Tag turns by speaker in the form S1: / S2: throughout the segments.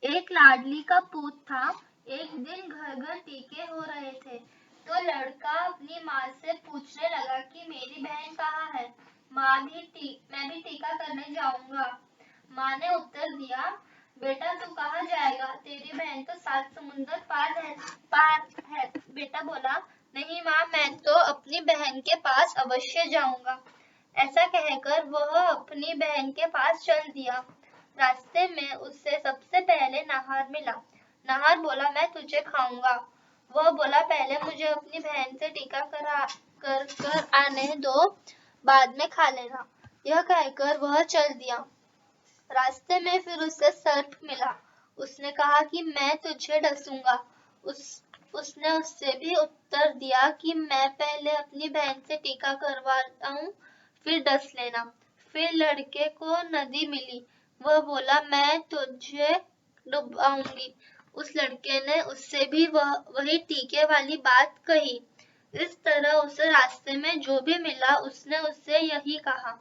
S1: एक लाडली का पूत था। एक दिन घर घर टीके हो रहे थे, तो लड़का अपनी माँ से पूछने लगा कि मेरी बहन कहाँ है। मैं भी टीका करने जाऊंगा। माँ ने उत्तर दिया, बेटा तू कहाँ जाएगा, तेरी बहन तो 7 समुंदर पार है। बेटा बोला, नहीं माँ, मैं तो अपनी बहन के पास अवश्य जाऊंगा। ऐसा कहकर वह अपनी बहन के पास चल दिया। रास्ते में उससे सबसे पहले नाहर मिला। नाहर बोला, मैं तुझे खाऊंगा। वह बोला, पहले मुझे अपनी बहन से टीका कर आने दो, बाद में खा लेना। यह कहकर वह चल दिया। रास्ते में फिर उसे सर्प मिला। उसने कहा कि मैं तुझे डसूंगा। उसने उससे भी उत्तर दिया कि मैं पहले अपनी बहन से टीका करवाता हूँ, फिर डस लेना। फिर लड़के को नदी मिली। वह बोला, मैं तुझे डुबाऊंगी। उस लड़के ने उससे भी वही टीके वाली बात कही। इस तरह उसे रास्ते में जो भी मिला उसने उससे यही कहा।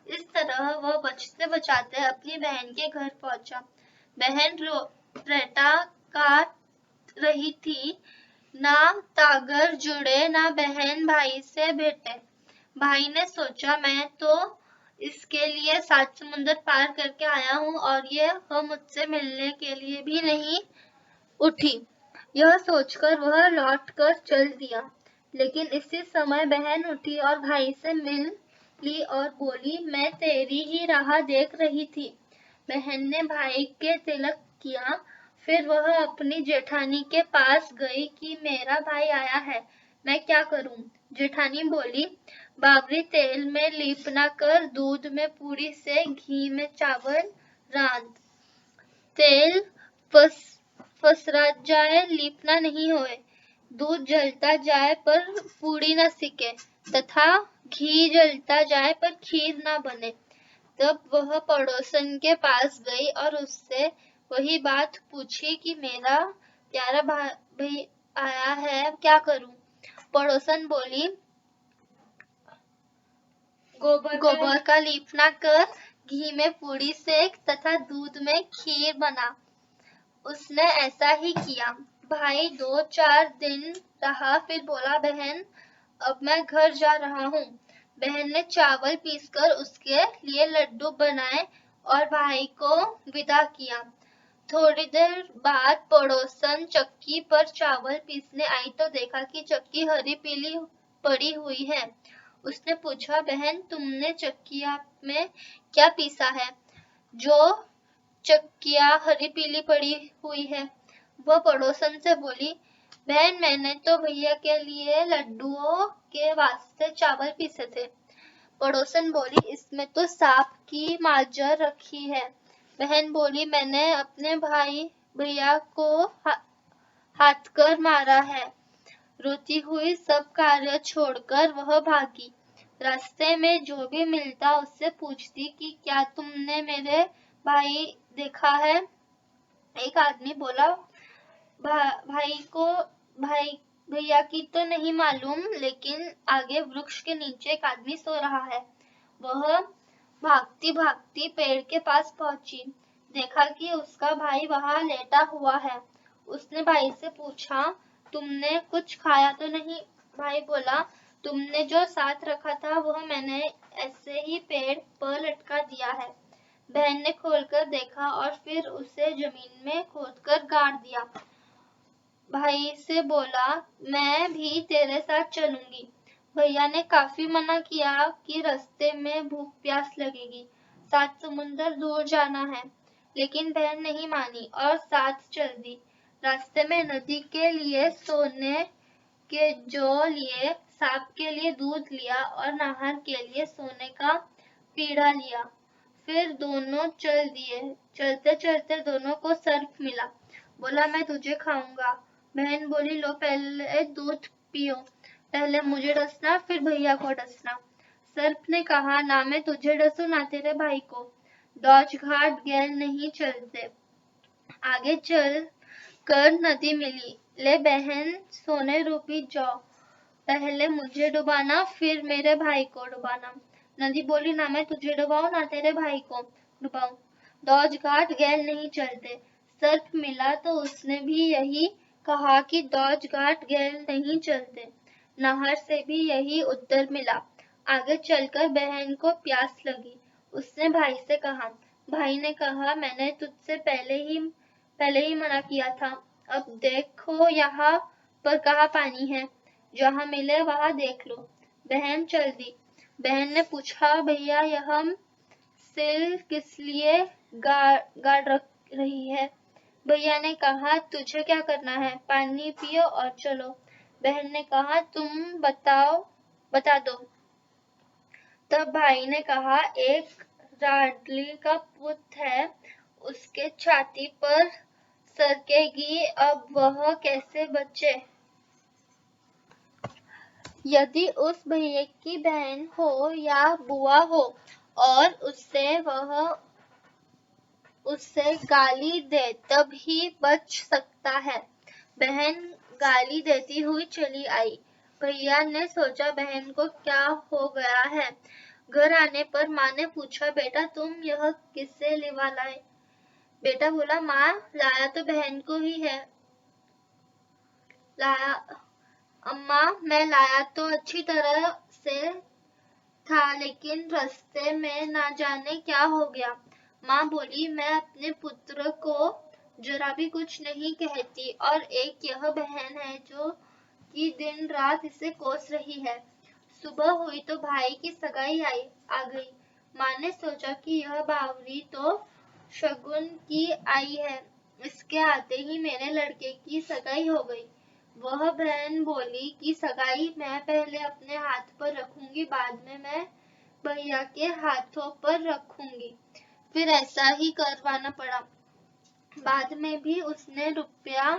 S1: इस तरह वह बचते बचाते अपनी बहन के घर पहुंचा। बहन रेटा काट रही थी। ना तागर जुड़े, ना बहन भाई से भेटे। भाई ने सोचा, मैं तो इसके लिए 7 समुंदर पार करके आया हूँ और ये मुझसे मिलने के लिए भी नहीं उठी। यह सोचकर वह लौट कर चल दिया। लेकिन इसी समय बहन उठी और भाई से मिल ली और बोली, मैं तेरी ही राह देख रही थी। बहन ने भाई के तिलक किया। फिर वह अपनी जेठानी के पास गई कि मेरा भाई आया है, मैं क्या करूं। जेठानी बोली, बाबरी तेल में लीपना कर, दूध में पूरी से, घी में चावल रांध। तेल फसरा जाए, लीपना नहीं होए। दूध जलता जाए पर पूड़ी न सिके, तथा घी जलता जाए पर खीर न बने। तब वह पड़ोसन के पास गई और उससे वही बात पूछी कि मेरा प्यारा भाई आया है, क्या करूं। पड़ोसन बोली, गोबर का लीपना कर, घी में पूड़ी सेक तथा दूध में खीर बना। उसने ऐसा ही किया। भाई 2-4 दिन रहा, फिर बोला, बहन अब मैं घर जा रहा हूँ। बहन ने चावल पीसकर उसके लिए लड्डू बनाए और भाई को विदा किया। थोड़ी देर बाद पड़ोसन चक्की पर चावल पीसने आई तो देखा कि चक्की हरी पीली पड़ी हुई है। उसने पूछा, बहन तुमने चक्किया में क्या पीसा है, जो चक्किया हरी पीली पड़ी हुई है। वह पड़ोसन से बोली, बहन मैंने तो भैया के लिए लड्डुओं के वास्ते चावल पीसे थे। पड़ोसन बोली, इसमें तो सांप की माजर रखी है। बहन बोली, मैंने अपने भैया को हाथकर मारा है। रोती हुई सब कार्य छोड़कर वह भागी। रास्ते में जो भी मिलता उससे पूछती कि क्या तुमने मेरे भाई देखा है। एक आदमी बोला, भाई भैया की तो नहीं मालूम, लेकिन आगे वृक्ष के नीचे एक आदमी सो रहा है। वह भागती भागती पेड़ के पास पहुंची। देखा कि उसका भाई वहां लेटा हुआ है। उसने भाई से पूछा, तुमने कुछ खाया तो नहीं। भाई बोला, तुमने जो साथ रखा था वह मैंने ऐसे ही पेड़ पर लटका दिया है। बहन ने खोलकर देखा और फिर उसे जमीन में खोदकर गाड़ दिया। भाई से बोला, मैं भी तेरे साथ चलूंगी। भैया ने काफी मना किया कि रास्ते में भूख प्यास लगेगी, 7 समुंदर दूर जाना है, लेकिन बहन नहीं मानी और साथ चल दी। रास्ते में नदी के लिए सोने के जौ लिए, सांप के लिए दूध लिया और नाहर के लिए सोने का पीढ़ा लिया। फिर दोनों चल दिए। चलते चलते दोनों को सर्प मिला। बोला, मैं तुझे खाऊंगा। बहन बोली, लो पहले दूध पियो, पहले मुझे डसना फिर भैया को डसना। सर्प ने कहा, ना मैं तुझे डसू ना तेरे भाई को। दौज घाट गैल नहीं चलते। आगे चल कर नदी मिली। ले बहन सोने रूपी जौ, पहले मुझे डुबाना फिर मेरे भाई को डुबाना। नदी बोली, ना मैं तुझे डुबाऊं ना तेरे भाई को डुबाऊं। दौज घाट गैल नहीं चलते। सर्प मिला तो उसने भी यही कहा कि दौज घाट गैल नहीं चलते। नहर से भी यही उत्तर मिला। आगे चलकर बहन को प्यास लगी। उसने भाई से कहा। भाई ने कहा, मैंने तुझसे पहले ही मना किया था। अब देखो यहाँ पर कहाँ पानी है, जहाँ मिले वहाँ देख लो। बहन चल दी। बहन ने पूछा, भैया यह सिल किस लिए गाड़ रख रही है? भैया ने कहा, तुझे क्या करना है, पानी पियो और चलो। बहन ने कहा, तुम बता दो। तब भाई ने कहा, एक लाडली का पुत है, उसके छाती पर सरकेगी, अब वह कैसे बचे? यदि उस भैया की बहन हो या बुआ हो और उससे गाली दे तब ही बच सकता है। बहन गाली देती हुई चली आई। भैया ने सोचा बहन को क्या हो गया है। घर आने पर माँ ने पूछा, बेटा तुम यह किससे लिवा लाए? बेटा बोला, माँ लाया तो बहन को ही है। लाया अम्मा, मैं लाया तो अच्छी तरह से था, लेकिन रास्ते में ना जाने क्या हो गया। माँ बोली, मैं अपने पुत्र को जरा भी कुछ नहीं कहती, और एक यह बहन है जो कि दिन रात इसे कोस रही है। सुबह हुई तो भाई की सगाई आ गई। माँ ने सोचा कि यह बावरी तो शगुन की आई है, इसके आते ही मेरे लड़के की सगाई हो गई। वह बहन बोली कि सगाई मैं पहले अपने हाथ पर रखूंगी, बाद में मैं भैया के हाथों पर रखूंगी। फिर ऐसा ही करवाना पड़ा। बाद में भी उसने रुपया,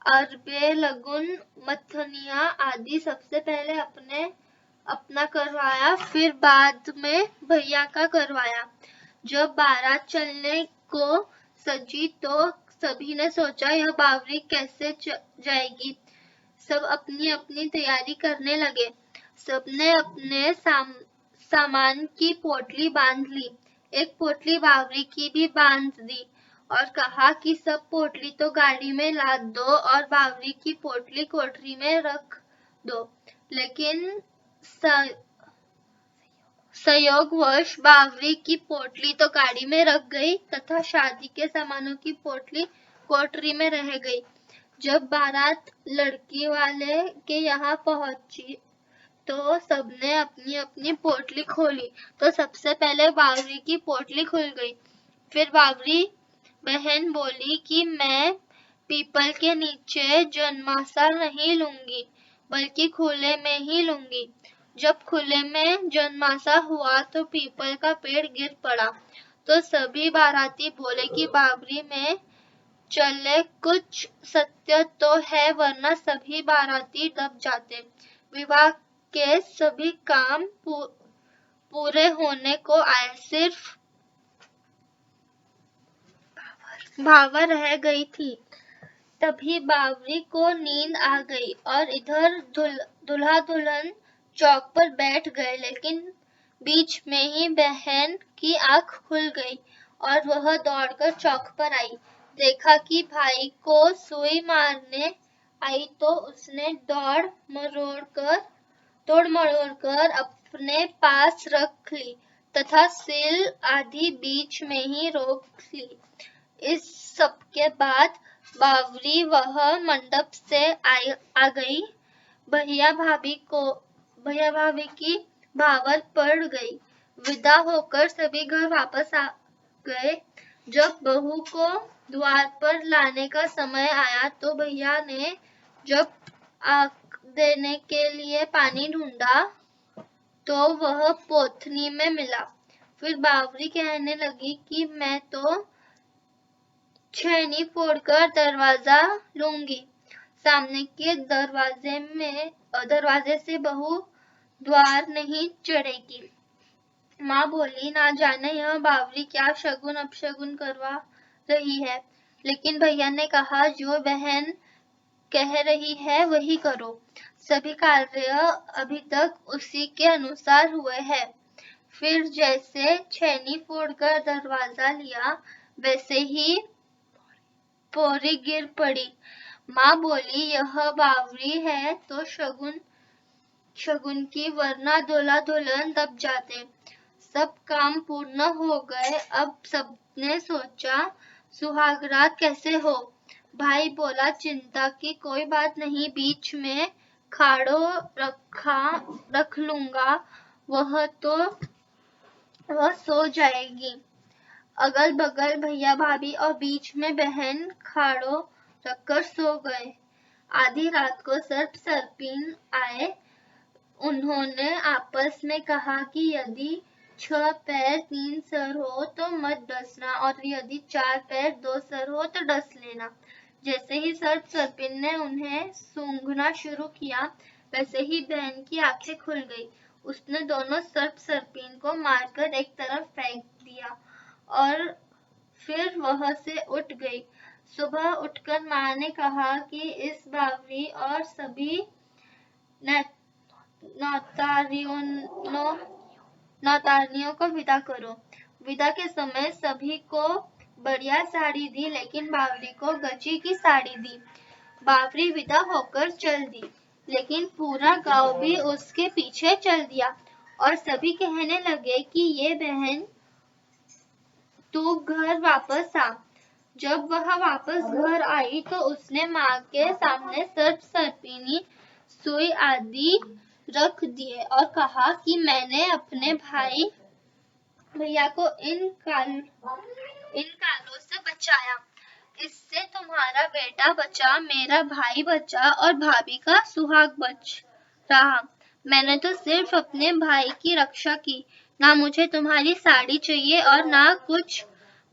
S1: अरबे, लगुन, मथनिया आदि सबसे पहले अपना करवाया, फिर बाद में भैया का करवाया। जब बारात चलने को सजी तो सभी ने सोचा, यह बावरी कैसे जाएगी। सब अपनी अपनी तैयारी करने लगे। सबने अपने सामान की पोटली बांध ली। एक पोटली बावरी की भी बांध दी और कहा कि सब पोटली तो गाड़ी में लाद दो और बावरी की पोटली कोठरी में रख दो। लेकिन संयोगवश बावरी की पोटली तो गाड़ी में रख गई तथा शादी के सामानों की पोटली कोठरी में रह गई। जब बारात लड़की वाले के यहाँ पहुंची तो सबने अपनी अपनी पोटली खोली तो सबसे पहले बावरी की पोटली खुल गई। फिर बावरी बहन बोली कि मैं पीपल के नीचे जनमासा नहीं लूंगी, बल्कि खुले में ही लूंगी। जब खुले में जनमासा हुआ तो पीपल का पेड़ गिर पड़ा। तो सभी बाराती बोले कि बावरी में चले कुछ सत्य तो है, वरना सभी बाराती दब जाते। विवाह के सभी काम पूरे होने को आए, सिर्फ भावर रह गई थी। तभी बावरी को नींद आ गई और इधर दूल्हा दुल्हन चौक पर बैठ गए, लेकिन बीच में ही बहन की आंख खुल गई और वह दौड़कर चौक पर आई। देखा कि भाई को सुई मारने आई तो उसने तोड़ मरोड़ कर अपने पास रख ली तथा सिल आधी बीच में ही रोक ली। इस सबके बाद बावरी वह मंडप से आ गई। भैया भाभी की भावर पड़ गई। विदा होकर सभी घर वापस आ गए। जब बहू को द्वार पर लाने का समय आया तो भैया ने जब आग देने के लिए पानी ढूंढा तो वह पोथनी में मिला। फिर बावरी कहने लगी कि मैं तो छेनी फोड़कर दरवाजा लूंगी। सामने के दरवाजे से बहू द्वार नहीं चढ़ेगी। माँ बोली, ना जाने यह बावरी क्या शगुन अपशगुन करवा रही है। लेकिन भैया ने कहा, जो बहन कह रही है वही करो। सभी कार्य अभी तक उसी के अनुसार हुए हैं। फिर जैसे छेनी फोड़कर दरवाजा लिया, वैसे ही पोरी गिर पड़ी। माँ बोली, यह बावरी है तो शगुन की, वरना दूल्हा दुल्हन दब जाते। सब काम पूर्ण हो गए। अब सबने सोचा सुहागरात कैसे हो। भाई बोला, चिंता की कोई बात नहीं, बीच में खाड़ो रख लूंगा, वह सो जाएगी। अगल बगल भैया भाभी और बीच में बहन खाड़ो रखकर सो गए। आधी रात को सर्प सर्पिन आए। उन्होंने आपस में कहा कि यदि 6 पैर 3 सर हो तो मत डसना, और यदि 4 पैर 2 सर हो तो डस लेना। जैसे ही सर्प सर्पिन ने उन्हें सूंघना शुरू किया, वैसे ही बहन की आंखें खुल गई। उसने दोनों सर्प सर्पिन को मारकर एक तरफ फेंक दिया और फिर वह से उठ गई। सुबह उठकर माँ ने कहा कि इस बावरी और सभी नौतानियों को विदा करो। विदा के समय सभी को बढ़िया साड़ी दी, लेकिन बावरी को गची की साड़ी दी। बावरी विदा होकर चल दी, लेकिन पूरा गांव भी उसके पीछे चल दिया और सभी कहने लगे कि ये बहन, तू घर वापस आ। जब वह वापस घर आई तो उसने माँ के सामने सर्प सर्पिनी, सुई आदि रख दिए और कहा कि मैंने अपने भैया को इन कालों से बचाया। इससे तुम्हारा बेटा बचा, मेरा भाई बचा और भाभी का सुहाग बच रहा। मैंने तो सिर्फ अपने भाई की रक्षा की, ना मुझे तुम्हारी साड़ी चाहिए और ना कुछ।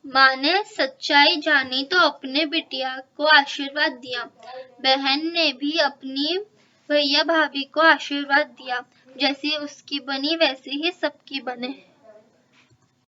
S1: माँ ने सच्चाई जानी तो अपने बिटिया को आशीर्वाद दिया। बहन ने भी अपनी भैया भाभी को आशीर्वाद दिया। जैसी उसकी बनी वैसी ही सबकी बने।